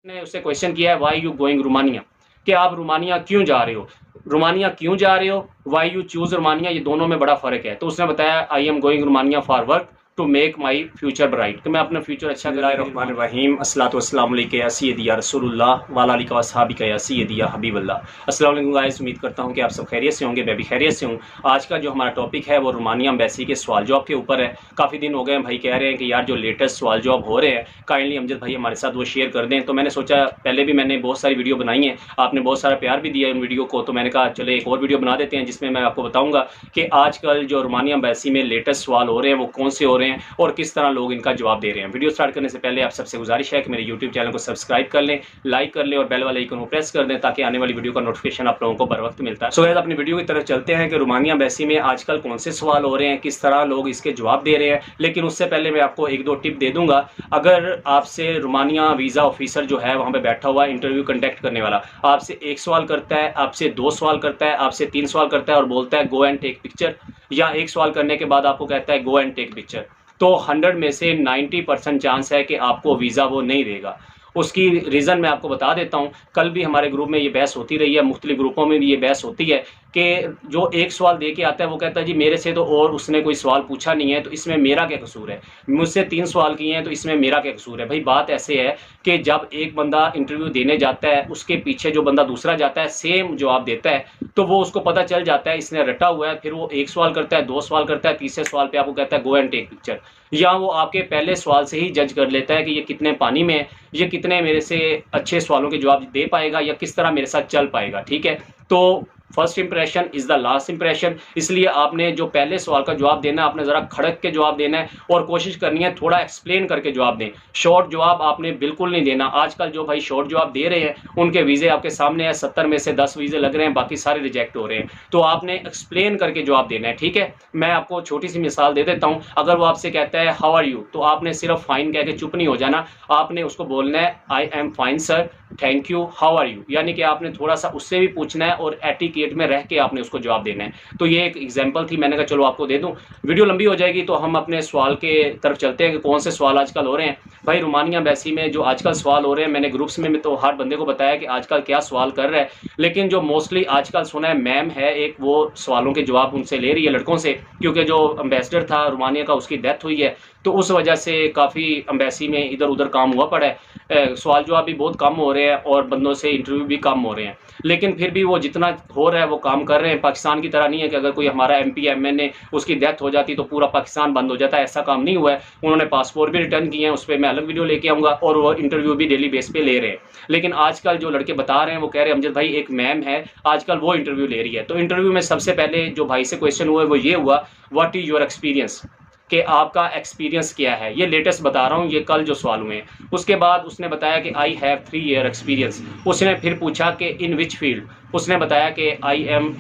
ने उससे क्वेश्चन किया है व्हाई यू गोइंग रोमानिया, कि आप रोमानिया क्यों जा रहे हो, रोमानिया क्यों जा रहे हो, व्हाई यू चूज रोमानिया, ये दोनों में बड़ा फर्क है। तो उसने बताया I am going Romania for work to make my future bright, कि मैं अपना फ्यूचर अच्छा बिस्मिल्लाहिर्रहमानिर्रहीम अस्सलातु वस्सलामु अलैका या सय्यदी या रसूलुल्लाह व अला आलिका व अस्हाबिका या सय्यदी या हबीबल्लाह। अस्सलाम वालेकुम गाइस, उम्मीद करता हूं कि आप सब खैरियत से होंगे, मैं भी खैरियत से हूं। आज का जो हमारा टॉपिक है वो रोमानिया एम्बेसी के सवाल जवाब के ऊपर है। काफ़ी दिन हो गए भाई कह रहे हैं कि यार जो लेटेस्ट सवाल जवाब हो रहे हैं काइंडली अमजद भाई हमारे साथ वो शेयर कर दें। तो मैंने सोचा, पहले भी मैंने बहुत सारी वीडियो बनाई हैं, आपने बहुत सारा प्यार भी दिया है उन वीडियो को, तो मैंने कहा चले एक और वीडियो बना देते हैं जिसमें मैं आपको बताऊंगा कि आजकल जो रोमानिया एम्बेसी में लेटेस्ट सवाल हो रहे हैं वो कौन से हो रहे हैं और किस तरह लोग इनका जवाब दे रहे हैं। वीडियो स्टार्ट करने से पहले आप सबसे गुजारिश है कि मेरे यूट्यूब चैनल को सब्सक्राइब कर लें, लाइक कर लें और बेल वाले आइकन को प्रेस कर दें ताकि आने वाली वीडियो का नोटिफिकेशन आप लोगों को बर वक्त मिलता है। सो गाइस, अपनी वीडियो की तरफ चलते हैं कि रोमानिया एम्बेसी में आजकल कौन से सवाल हो रहे हैं, किस तरह लोग इसके जवाब दे रहे हैं। लेकिन उससे पहले मैं आपको एक दो टिप दे दूंगा। अगर आपसे रोमानिया वीज़ा ऑफिसर जो है वहाँ पर बैठा हुआ इंटरव्यू कंडक्ट करने वाला आपसे एक सवाल करता है, आपसे दो सवाल करता है, आपसे तीन सवाल करता है और बोलता है गो एंड टेक पिक्चर, या एक सवाल करने के बाद आपको कहता है गो एंड टेक पिक्चर, तो 100 में से 90% चांस है कि आपको वीज़ा वो नहीं देगा। उसकी रीज़न मैं आपको बता देता हूँ। कल भी हमारे ग्रुप में ये बहस होती रही है, मुख्तलिफ ग्रुपों में भी ये बहस होती है कि जो एक सवाल दे के आता है वो कहता है जी मेरे से तो और उसने कोई सवाल पूछा नहीं है तो इसमें मेरा क्या कसूर है, मुझसे 3 सवाल किए हैं तो इसमें मेरा क्या कसूर है। भाई बात ऐसे है कि जब एक बंदा इंटरव्यू देने जाता है उसके पीछे जो बंदा दूसरा जाता है सेम जवाब देता है तो वो उसको पता चल जाता है इसने रटा हुआ है। फिर वो एक सवाल करता है, दो सवाल करता है, तीसरे सवाल पे आपको कहता है गो एंड टेक पिक्चर, या वो आपके पहले सवाल से ही जज कर लेता है कि ये कितने पानी में है, ये कितने मेरे से अच्छे सवालों के जवाब दे पाएगा या किस तरह मेरे साथ चल पाएगा। ठीक है, तो first impression is the last impression, इसलिए आपने जो पहले सवाल का जवाब देना है आपने ज़रा खड़क के जवाब देना है और कोशिश करनी है थोड़ा एक्सप्लेन करके जवाब दें। शॉर्ट जवाब आपने बिल्कुल नहीं देना। आजकल जो भाई शॉर्ट जवाब दे रहे हैं उनके वीज़े आपके सामने है, 70 में से 10 वीज़े लग रहे हैं, बाकी सारे रिजेक्ट हो रहे हैं। तो आपने एक्सप्लेन करके जवाब देना है। ठीक है, मैं आपको छोटी सी मिसाल दे देता हूँ। अगर वो आपसे कहता है हाउ आर यू, तो आपने सिर्फ फाइन कह के चुप नहीं हो जाना, आपने उसको बोलना है I am fine sir, thank you, how are you, यानी कि आपने थोड़ा सा उससे भी पूछना है और एटिकेट में रह के आपने उसको जवाब देना है। तो ये एक एग्जांपल थी, मैंने कहा चलो आपको दे दूं। वीडियो लंबी हो जाएगी तो हम अपने सवाल के तरफ चलते हैं कि कौन से सवाल आजकल हो रहे हैं। भाई रोमानिया एम्बेसी में जो आजकल सवाल हो रहे हैं, मैंने ग्रुप्स में तो हर बंदे को बताया कि आजकल क्या सवाल कर रहा है, लेकिन जो मोस्टली आजकल सुना है मैम है एक, वो सवालों के जवाब उनसे ले रही है लड़कों से, क्योंकि जो एम्बेसडर था रोमानिया का उसकी डेथ हुई है तो उस वजह से काफ़ी एम्बेसी में इधर उधर काम हुआ पड़ा है। सवाल जवाब भी बहुत कम हो रहे हैं और बंदों से इंटरव्यू भी कम हो रहे हैं, लेकिन फिर भी वो जितना हो रहा है वो काम कर रहे हैं। पाकिस्तान की तरह नहीं है कि अगर कोई हमारा MP MNA उसकी डेथ हो जाती तो पूरा पाकिस्तान बंद हो जाता है, ऐसा काम नहीं हुआ है। उन्होंने पासपोर्ट भी रिटर्न किए हैं, उस पर मैं अलग वीडियो लेके आऊँगा, और वो इंटरव्यू भी डेली बेस पे ले रहे हैं। लेकिन आजकल जो लड़के बता रहे हैं वो कह रहे हैं अमजद भाई एक मैम है आजकल वो इंटरव्यू ले रही है। तो इंटरव्यू में सबसे पहले जो भाई से क्वेश्चन हुआ वो ये हुआ व्हाट इज़ योर एक्सपीरियंस, कि आपका एक्सपीरियंस क्या है। ये लेटेस्ट बता रहा हूँ, ये कल जो सवाल हुए हैं। उसके बाद उसने बताया कि आई हैव 3 ईयर एक्सपीरियंस। उसने फिर पूछा कि इन विच फील्ड, उसने बताया कि I am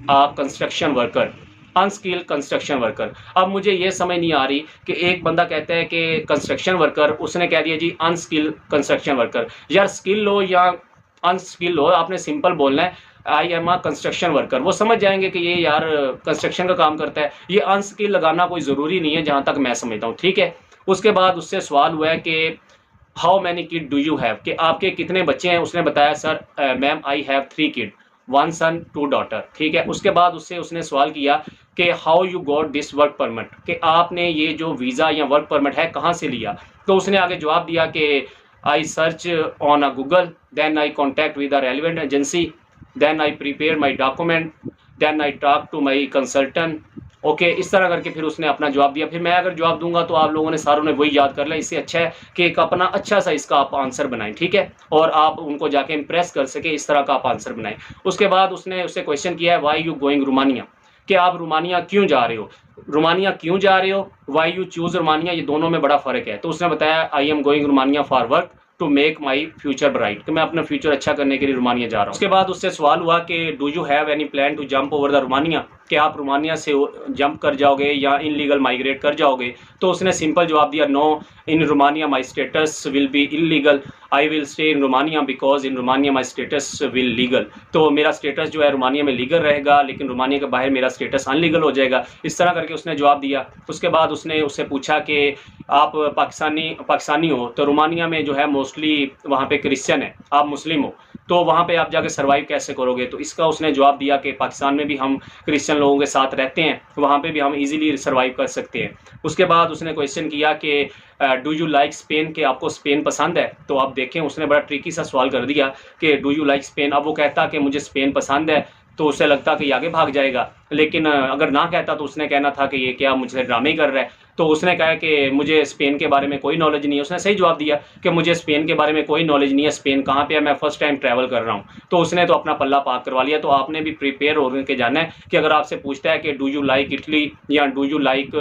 a construction worker, unskilled construction worker. अब मुझे ये समझ नहीं आ रही कि एक बंदा कहता है कि कंस्ट्रक्शन वर्कर, उसने कह दिया जी अनस्किल्ड कंस्ट्रक्शन वर्कर। यार स्किल हो या अनस्किल्ड हो, आपने सिंपल बोलना है I am a construction worker, वो समझ जाएंगे कि ये यार कंस्ट्रक्शन का काम करता है। ये अनस्किल लगाना कोई ज़रूरी नहीं है जहाँ तक मैं समझता हूँ। ठीक है, उसके बाद उससे सवाल हुआ है कि how many kid do you have, कि आपके कितने बच्चे हैं। उसने बताया sir ma'am I have 3 kid, 1 son 2 daughter. ठीक है, उसके बाद उसने सवाल किया कि how you got this work permit, कि आपने ये जो वीज़ा या वर्क परमिट है कहाँ से लिया। तो उसने आगे जवाब दिया कि I search on a Google, then I contact with the relevant agency, then I prepare my document, then I talk to my consultant। Okay, इस तरह करके फिर उसने अपना जवाब दिया। फिर मैं अगर जवाब दूंगा तो आप लोगों ने सारों ने वही याद कर लिया। इससे अच्छा है कि एक अपना अच्छा सा इसका आप आंसर बनाएं, ठीक है, और आप उनको जाके इम्प्रेस कर सके, इस तरह का आप आंसर बनाएं। उसके बाद उससे क्वेश्चन किया है व्हाई यू गोइंग रोमानिया, कि आप रोमानिया क्यों जा रहे हो, रोमानिया क्यों जा रहे हो, व्हाई यू चूज रोमानिया, ये दोनों में बड़ा फ़र्क है। तो उसने बताया I am going Romania for work to make my future bright, कि मैं अपना फ्यूचर अच्छा करने के लिए रोमानिया जा रहा हूँ। उसके बाद उससे सवाल हुआ कि do you have any plan to jump over the Romania, कि आप रोमानिया से जंप कर जाओगे या इनलीगल माइग्रेट कर जाओगे, तो उसने सिंपल जवाब दिया, no, in Romania my status will be illegal, I will stay in Romania because in Romania my status will legal. तो मेरा स्टेटस जो है रोमानिया में लीगल रहेगा, लेकिन रोमानिया के बाहर मेरा स्टेटस अनलीगल हो जाएगा। इस तरह करके उसने जवाब दिया। उसके बाद उसने उससे पूछा कि आप पाकिस्तानी हो, तो रोमानिया में जो है मोस्टली वहाँ पे क्रिश्चियन है, आप मुस्लिम हो, तो वहाँ पे आप जाके सर्वाइव कैसे करोगे? तो इसका उसने जवाब दिया कि पाकिस्तान में भी हम क्रिश्चियन लोगों के साथ रहते हैं, वहाँ पे भी हम इजीली सर्वाइव कर सकते हैं। उसके बाद उसने क्वेश्चन किया कि डू यू लाइक स्पेन, के आपको स्पेन पसंद है? तो आप देखें उसने बड़ा ट्रिकी सा सवाल कर दिया कि डू यू लाइक स्पेन। अब वो कहता कि मुझे स्पेन पसंद है, तो उसे लगता कि ये आगे भाग जाएगा, लेकिन अगर ना कहता तो उसने कहना था कि ये क्या मुझसे ड्रामे कर रहा है। तो उसने कहा कि मुझे स्पेन के बारे में कोई नॉलेज नहीं है। उसने सही जवाब दिया कि मुझे स्पेन के बारे में कोई नॉलेज नहीं है, स्पेन कहाँ पे है, मैं फर्स्ट टाइम ट्रैवल कर रहा हूँ। तो उसने तो अपना पल्ला पाक करवा लिया। तो आपने भी प्रिपेयर हो के जाना है कि अगर आपसे पूछता है कि डू यू लाइक इटली या डू यू लाइक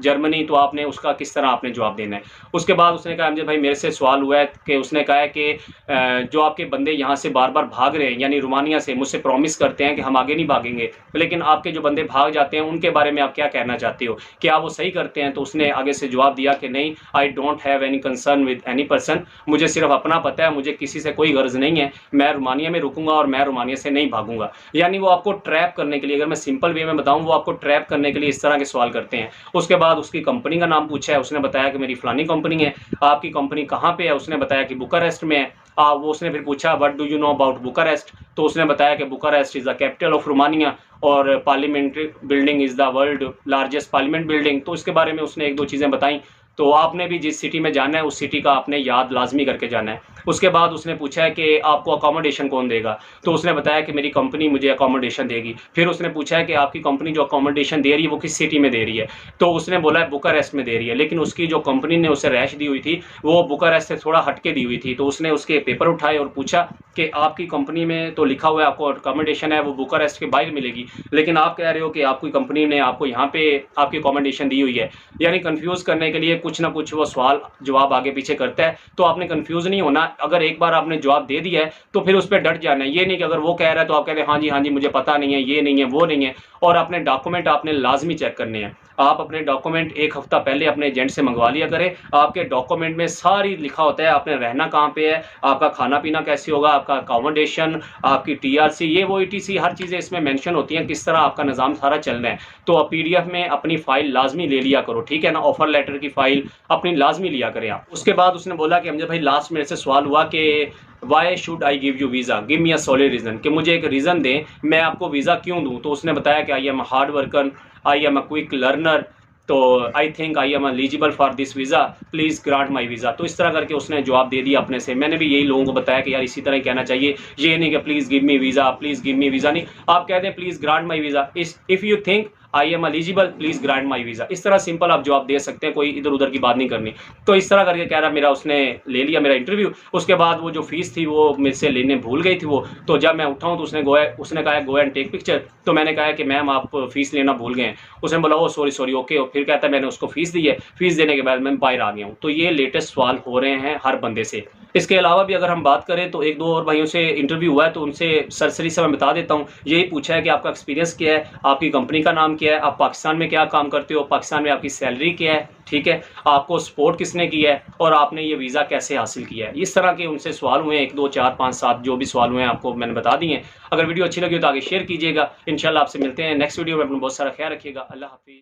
जर्मनी, तो आपने उसका किस तरह आपने जवाब देना है। उसके बाद उसने कहा मुझे भाई मेरे से सवाल हुआ है कि उसने कहा है कि जो आपके बंदे यहाँ से बार बार भाग रहे हैं, यानी रोमानिया से मुझसे प्रॉमिस करते हैं कि हम आगे नहीं भागेंगे, लेकिन आपके जो बंदे भाग जाते हैं उनके बारे में आप क्या कहना चाहते हो, क्या वो सही करते हैं? तो उसने आगे से जवाब दिया कि नहीं, I don't have any concern with any person, मुझे सिर्फ अपना पता है, मुझे किसी से कोई गर्ज नहीं है, मैं रोमानिया में रुकूंगा और मैं रोमानिया से नहीं भागूंगा। यानी वो आपको ट्रैप करने के लिए, अगर मैं सिंपल वे में बताऊं, वो आपको ट्रैप करने के लिए इस तरह के सवाल करते हैं। उसके बाद उसकी कंपनी का नाम पूछा है, उसने बताया कि मेरी फलानी कंपनी है। आपकी कंपनी कहाँ पे है? उसने बताया कि बुकारेस्ट में है। वो उसने फिर पूछा what do you know about Bucharest? तो उसने बताया कि Bucharest is the capital of Romania और parliamentary building is the world largest parliament building. तो इसके बारे में उसने एक दो चीज़ें बताई। तो आपने भी जिस सिटी में जाना है उस सिटी का आपने याद लाजमी करके जाना है। उसके बाद उसने पूछा है कि आपको अकोमोडेशन कौन देगा? तो उसने बताया कि मेरी कंपनी मुझे अकोमोडेशन देगी। फिर उसने पूछा है कि आपकी कंपनी जो अकोमोडेशन दे रही है वो किस सिटी में दे रही है? तो उसने बोला है बुकारेस्ट में दे रही है, लेकिन उसकी जो कंपनी ने उसे रैश दी हुई थी वो बुकारेस्ट से थोड़ा हटके दी हुई थी। तो उसने उसके पेपर उठाए और पूछा कि आपकी कंपनी में तो लिखा हुआ है आपको अकोमोडेशन है वो बुकारेस्ट के बाहर मिलेगी, लेकिन आप कह रहे हो कि आपकी कंपनी ने आपको यहाँ पे आपकी अकोमोडेशन दी हुई है। यानी कंफ्यूज करने के लिए कुछ ना कुछ वो सवाल जवाब आगे पीछे करता है। तो आपने कंफ्यूज नहीं होना, अगर एक बार आपने जवाब दे दिया है तो फिर उस पर डट जाना है। ये नहीं कि अगर वो कह रहा है तो आप कहते हैं हाँ जी मुझे पता नहीं है, ये नहीं है, वो नहीं है। और अपने डॉक्यूमेंट आपने लाजमी चेक करने हैं। आप अपने डॉक्यूमेंट एक हफ्ता पहले अपने एजेंट से मंगवा लिया करें। आपके डॉक्यूमेंट में सारी लिखा होता है, आपने रहना कहाँ पे है, आपका खाना पीना कैसे होगा, आपका अकोमोडेशन, आपकी टीआरसी, ये वो ईटीसी, हर चीज़ें इसमें मेंशन होती हैं, किस तरह आपका निज़ाम सारा चलना है। तो आप पीडीएफ में अपनी फाइल लाजमी ले लिया करो, ठीक है ना। ऑफर लेटर की फाइल अपनी लाजमी लिया करें आप। उसके बाद उसने बोला कि हमजा भाई लास्ट मेरे से सवाल हुआ कि why should I give you visa, give me a solid reason, कि मुझे एक रीज़न दें मैं आपको वीज़ा क्यों दूं। तो उसने बताया कि I am a hard worker, I am a quick learner, तो I think I am eligible for this visa, please grant my visa. तो इस तरह करके उसने जवाब दे दिया अपने से। मैंने भी यही लोगों को बताया कि यार इसी तरह ही कहना चाहिए, ये नहीं कि please give me visa, please give me visa नहीं, आप कहते हैं please grant my visa, if you think I am eligible please grant my visa. इस तरह सिंपल आप जवाब दे सकते हैं, कोई इधर उधर की बात नहीं करनी। तो इस तरह करके कह रहा मेरा उसने ले लिया मेरा इंटरव्यू। उसके बाद वो जो फीस थी वो मेरे से लेने भूल गई थी वो। तो जब मैं उठाऊँ तो उसने कहा गो एंड टेक पिक्चर। तो मैंने कहा कि मैम आप फीस लेना भूल गए हैं। उसने बोला ओ सॉरी ओके। फिर कहता है मैंने उसको फीस दी है, फीस देने के बाद मैं बाहर आ गया हूँ। तो ये लेटेस्ट सवाल हो रहे हैं हर बंदे से। इसके अलावा भी अगर हम बात करें तो एक दो और भाइयों से इंटरव्यू हुआ है, तो उनसे सरसरी से मैं बता देता हूँ। यही पूछा है कि आपका एक्सपीरियंस क्या है, आपकी कंपनी का नाम क्या है, आप पाकिस्तान में क्या काम करते हो, पाकिस्तान में आपकी सैलरी क्या है, ठीक है, आपको सपोर्ट किसने किया है और आपने ये वीज़ा कैसे हासिल किया है। इस तरह के उनसे सवाल हुए हैं, 1 2 4 5 7 जो भी सवाल हुए हैं आपको मैंने बता दिए। अगर वीडियो अच्छी लगी हो तो आगे शेयर कीजिएगा। इंशाल्लाह आपसे मिलते हैं नेक्स्ट वीडियो में। अपना बहुत सारा ख्याल रखिएगा। अल्लाह हाफिज़।